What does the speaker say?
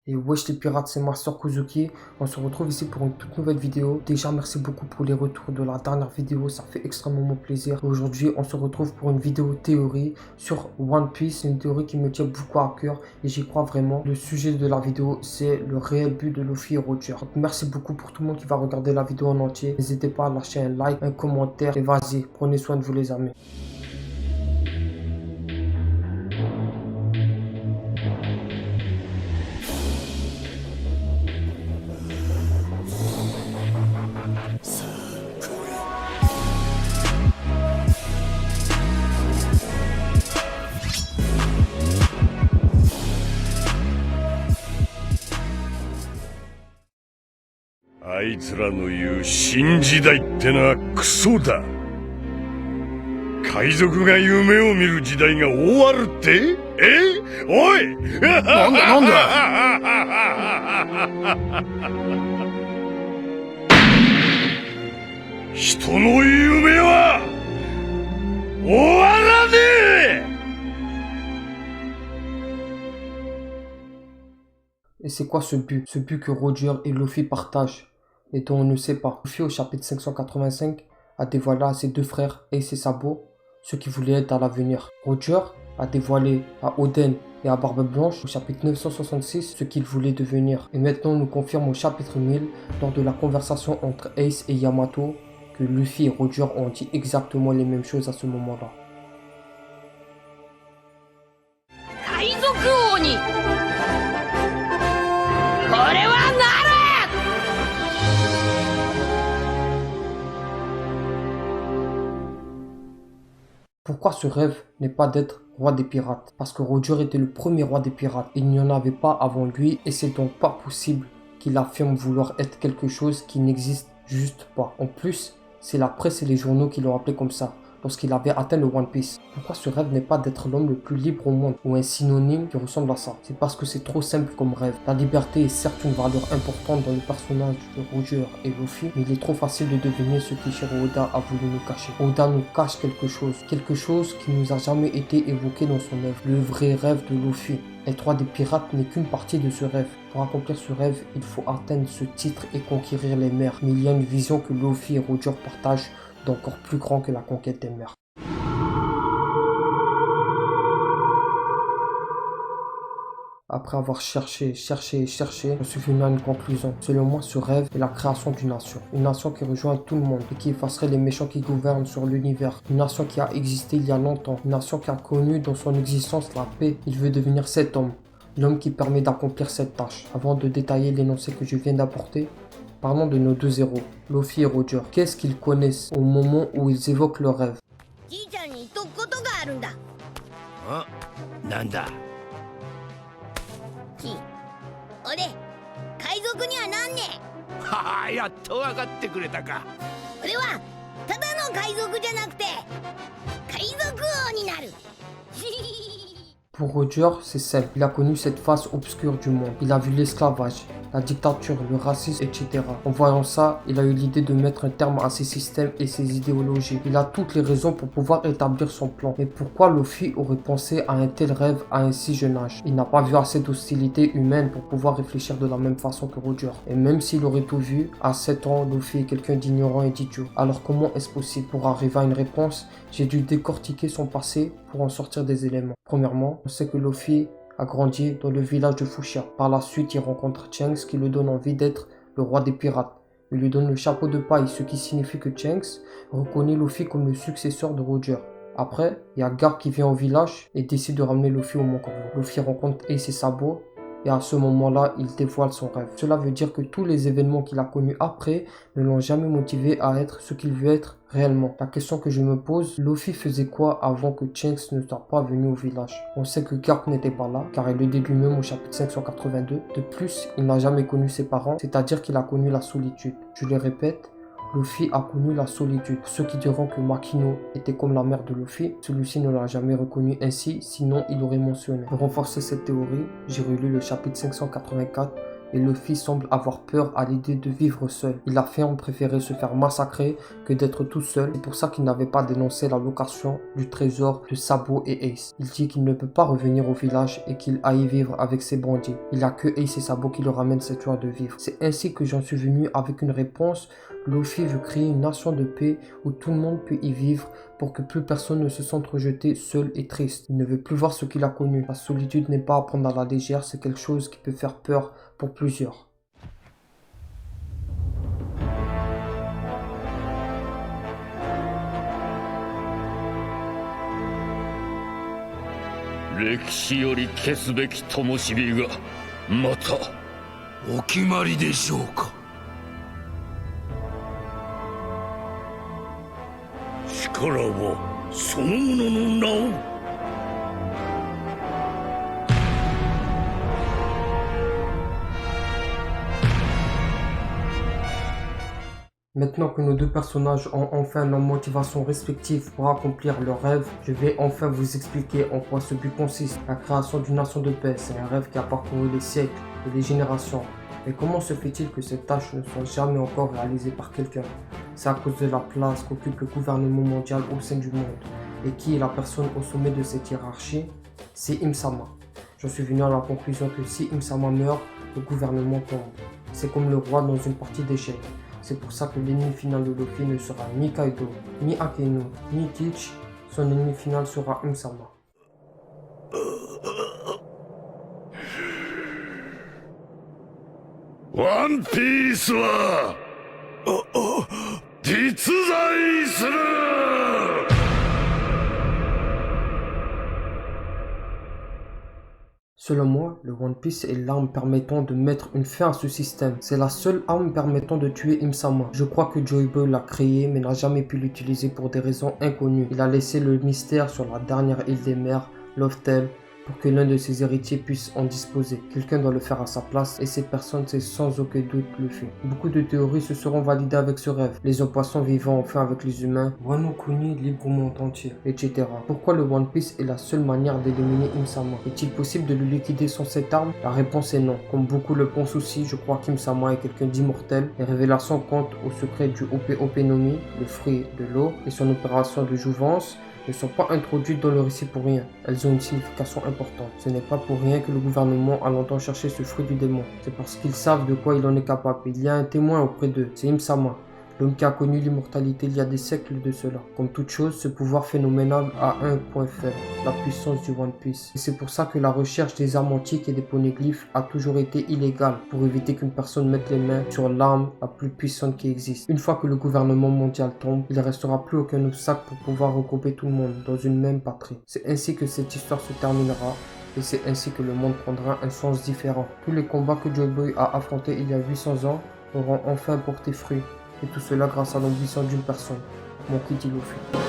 Et wesh les pirates, c'est Master Kozuki. On se retrouve ici pour une toute nouvelle vidéo. Déjà, merci beaucoup pour les retours de la dernière vidéo, ça fait extrêmement plaisir. Aujourd'hui, on se retrouve pour une vidéo théorie sur One Piece, une théorie qui me tient beaucoup à cœur et j'y crois vraiment. Le sujet de la vidéo, c'est le réel but de Luffy et Roger. Donc, merci beaucoup pour tout le monde qui va regarder la vidéo en entier. N'hésitez pas à lâcher un like, un commentaire et vas-y, prenez soin de vous les amis.あいつらの言う新時代ってのはクソだ。海賊が夢を見る時代が終わるって？おいなんだ人の夢は終わらねえ。 Et c'est quoi ce but? Ce but que Roger et Luffy partagent et dont on ne sait pas. Luffy au chapitre 585 a dévoilé à ses deux frères Ace et Sabo ce qui voulait être à l'avenir. Roger a dévoilé à Oden et à Barbe Blanche au chapitre 966 ce qu'il voulait devenir. Et maintenant on nous confirme au chapitre 1000 lors de la conversation entre Ace et Yamato que Luffy et Roger ont dit exactement les mêmes choses à ce moment-là. Pourquoi ce rêve n'est pas d'être roi des pirates? Parce que Roger était le premier roi des pirates. Il n'y en avait pas avant lui et c'est donc pas possible qu'il affirme vouloir être quelque chose qui n'existe juste pas. En plus, c'est la presse et les journaux qui l'ont appelé comme ça lorsqu'il avait atteint le One Piece. Pourquoi ce rêve n'est pas d'être l'homme le plus libre au monde ou un synonyme qui ressemble à ça? C'est parce que c'est trop simple comme rêve. La liberté est certes une valeur importante dans le personnage de Roger et Luffy, mais il est trop facile de deviner ce qu'Ichiro Oda a voulu nous cacher. Oda nous cache quelque chose qui nous a jamais été évoqué dans son œuvre. Le vrai rêve de Luffy. Être roi des pirates n'est qu'une partie de ce rêve. Pour accomplir ce rêve, il faut atteindre ce titre et conquérir les mers. Mais il y a une vision que Luffy et Roger partagent d'encore plus grand que la conquête des mers. Après avoir cherché, je suis venu à une conclusion. Selon moi, ce rêve est la création d'une nation. Une nation qui rejoint tout le monde et qui effacerait les méchants qui gouvernent sur l'univers. Une nation qui a existé il y a longtemps. Une nation qui a connu dans son existence la paix. Il veut devenir cet homme. L'homme qui permet d'accomplir cette tâche. Avant de détailler l'énoncé que je viens d'apporter, parlons de nos deux héros, Luffy et Roger. Qu'est-ce qu'ils connaissent au moment où ils évoquent leur rêve? Pour Roger, c'est simple. Il a connu cette face obscure du monde. Il a vu l'esclavage, la dictature, le racisme, etc. En voyant ça, il a eu l'idée de mettre un terme à ces systèmes et ces idéologies. Il a toutes les raisons pour pouvoir établir son plan. Mais pourquoi Luffy aurait pensé à un tel rêve à un si jeune âge? Il n'a pas vu assez d'hostilité humaine pour pouvoir réfléchir de la même façon que Roger. Et même s'il aurait tout vu, à 7 ans, Luffy est quelqu'un d'ignorant et d'idiot. Alors comment est-ce possible? Pour arriver à une réponse, j'ai dû décortiquer son passé pour en sortir des éléments. Premièrement, on sait que Luffy a grandi dans le village de Fushia. Par la suite, il rencontre Shanks qui lui donne envie d'être le roi des pirates. Il lui donne le chapeau de paille, ce qui signifie que Shanks reconnaît Luffy comme le successeur de Roger. Après, il y a Garp qui vient au village et décide de ramener Luffy au Mont Corvo. Luffy rencontre Ace et Sabo et à ce moment-là, il dévoile son rêve. Cela veut dire que tous les événements qu'il a connus après ne l'ont jamais motivé à être ce qu'il veut être réellement. La question que je me pose, Luffy faisait quoi avant que Shanks ne soit pas venu au village? On sait que Garp n'était pas là, car il le dit lui-même au chapitre 582. De plus, il n'a jamais connu ses parents, c'est-à-dire qu'il a connu la solitude. Je le répète, Luffy a connu la solitude. Ceux qui diront que Makino était comme la mère de Luffy, celui-ci ne l'a jamais reconnu ainsi, sinon il aurait mentionné. Pour renforcer cette théorie, j'ai relu le chapitre 584 et Luffy semble avoir peur à l'idée de vivre seul. Il affirme préférer se faire massacrer que d'être tout seul. C'est pour ça qu'il n'avait pas dénoncé la location du trésor de Sabo et Ace. Il dit qu'il ne peut pas revenir au village et qu'il aille vivre avec ses bandits. Il n'y a que Ace et Sabo qui le ramènent cette joie de vivre. C'est ainsi que j'en suis venu avec une réponse. Luffy veut créer une nation de paix où tout le monde peut y vivre pour que plus personne ne se sente rejeté, seul et triste. Il ne veut plus voir ce qu'il a connu. La solitude n'est pas à prendre à la légère, c'est quelque chose qui peut faire peur pour plusieurs. 歴史より消すべき灯火がまたお決まりでしょうか。力はそのものの名を。 Maintenant que nos deux personnages ont enfin leur motivation respective pour accomplir leurs rêves, je vais enfin vous expliquer en quoi ce but consiste. La création d'une nation de paix, c'est un rêve qui a parcouru les siècles et les générations. Et comment se fait-il que cette tâche ne soit jamais encore réalisée par quelqu'un? C'est à cause de la place qu'occupe le gouvernement mondial au sein du monde. Et qui est la personne au sommet de cette hiérarchie? C'est Im-sama. J'en suis venu à la conclusion que si Im-sama meurt, le gouvernement tombe. C'est comme le roi dans une partie d'échecs. C'est pour ça que l'ennemi final de Luffy ne sera ni Kaido, ni Akeno, ni Teach. Son ennemi final sera Im-sama. One Piece は実在する。 Selon moi, le One Piece est l'arme permettant de mettre une fin à ce système. C'est la seule arme permettant de tuer Im-sama. Je crois que Joy Boy l'a créé mais n'a jamais pu l'utiliser pour des raisons inconnues. Il a laissé le mystère sur la dernière île des mers, Loftel, pour que l'un de ses héritiers puisse en disposer. Quelqu'un doit le faire à sa place et cette personne c'est sans aucun doute Luffy. Beaucoup de théories se seront validées avec ce rêve. Les opossums vivant enfin avec les humains, Wano Kuni libre au monde entier, etc. Pourquoi le One Piece est la seule manière d'éliminer Im-sama? Est-il possible de le liquider sans cette arme? La réponse est non. Comme beaucoup le pensent aussi, je crois qu'Im-sama est quelqu'un d'immortel. Les révélations quant au secret du Ope no Mi, le fruit de l'eau, et son opération de jouvence ne sont pas introduites dans le récit pour rien. Elles ont une signification importante. Ce n'est pas pour rien que le gouvernement a longtemps cherché ce fruit du démon. C'est parce qu'ils savent de quoi il en est capable. Il y a un témoin auprès d'eux, c'est Im-sama, l'homme qui a connu l'immortalité il y a des siècles de cela. Comme toute chose, ce pouvoir phénoménal a un point faible, la puissance du One Piece. Et c'est pour ça que la recherche des armes antiques et des poneglyphes a toujours été illégale, pour éviter qu'une personne mette les mains sur l'arme la plus puissante qui existe. Une fois que le gouvernement mondial tombe, il ne restera plus aucun obstacle pour pouvoir regrouper tout le monde dans une même patrie. C'est ainsi que cette histoire se terminera. Et c'est ainsi que le monde prendra un sens différent. Tous les combats que Joy Boy a affrontés il y a 800 ans auront enfin porté fruit. Et tout cela grâce à l'ambition d'une personne, Monkey D. Luffy.